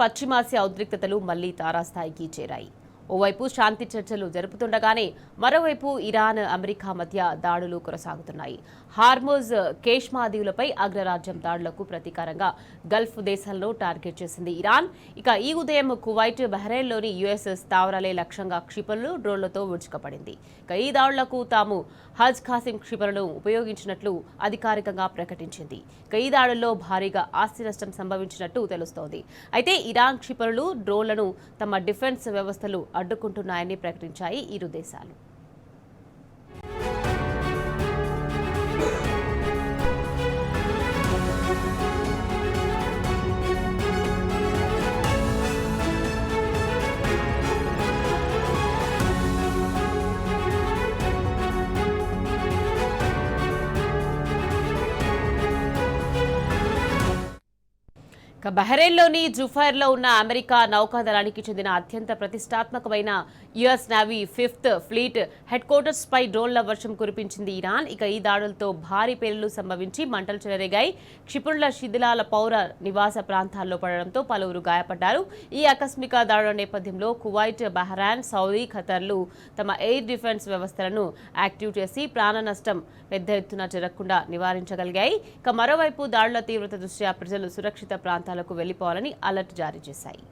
పశ్చిమాసియా ఉద్రిక్తతలు మళ్లీ తారాస్థాయికి చేరాయి. ఓవైపు శాంతి చర్చలు జరుపుతుండగానే మరోవైపు ఇరాన్, అమెరికా మధ్య దాడులు కొనసాగుతున్నాయి. హార్మోజ్ కేష్మా దీవులపై అగ్రరాజ్యం దాడులకు ప్రతీకారంగా గల్ఫ్ దేశాలను టార్గెట్ చేసింది ఇరాన్. ఇక ఈ ఉదయం కువైట్, బహ్రెయిన్లోని యుఎస్ స్థావరాలే లక్ష్యంగా క్షిపణులు, డ్రోన్లతో విరుచుకుపడింది. ఇక ఈ దాడులకు తాము హజ్ ఖాసిం క్షిపణులను ఉపయోగించినట్లు అధికారికంగా ప్రకటించింది. ఇక ఈ దాడుల్లో భారీగా ఆస్తి నష్టం సంభవించినట్టు తెలుస్తోంది. అయితే ఇరాన్ క్షిపణులు, డ్రోన్లను తమ డిఫెన్స్ వ్యవస్థలు అడ్డుకుంటున్నాయని ప్రకటించాయి ఇరు దేశాలు. బహ్రెయిన్లోని జుఫైర్లో ఉన్న అమెరికా నౌకాదళానికి చెందిన అత్యంత ప్రతిష్టాత్మకమైన US navy 5th fleet headquarters పై డ్రోన్ల వర్షం కురిపించింది ఇరాన్. ఇక ఈ దాడులతో భారీ పేలుళ్లు సంభవించి మంటలు చెలరేగాయి. క్షిపణుల శిథిలాల పౌర నివాస ప్రాంతాల్లో పడడంతో పలువురు గాయపడ్డారు. ఈ ఆకస్మిక దాడుల నేపథ్యంలో కువైట్, బహ్రెయిన్, సౌదీ, ఖతర్లు తమ ఎయిర్ డిఫెన్స్ వ్యవస్థలను యాక్టివ్ చేసి ప్రాణ నష్టం పెద్ద ఎత్తున జరగకుండా నివారించగలిగాయి. ఇక మరోవైపు దాడుల తీవ్రత దృష్ట్యా ప్రజలు సురక్షిత ప్రాంతాలకు వెళ్లిపోవాలని అలర్ట్ జారీ చేశాయి.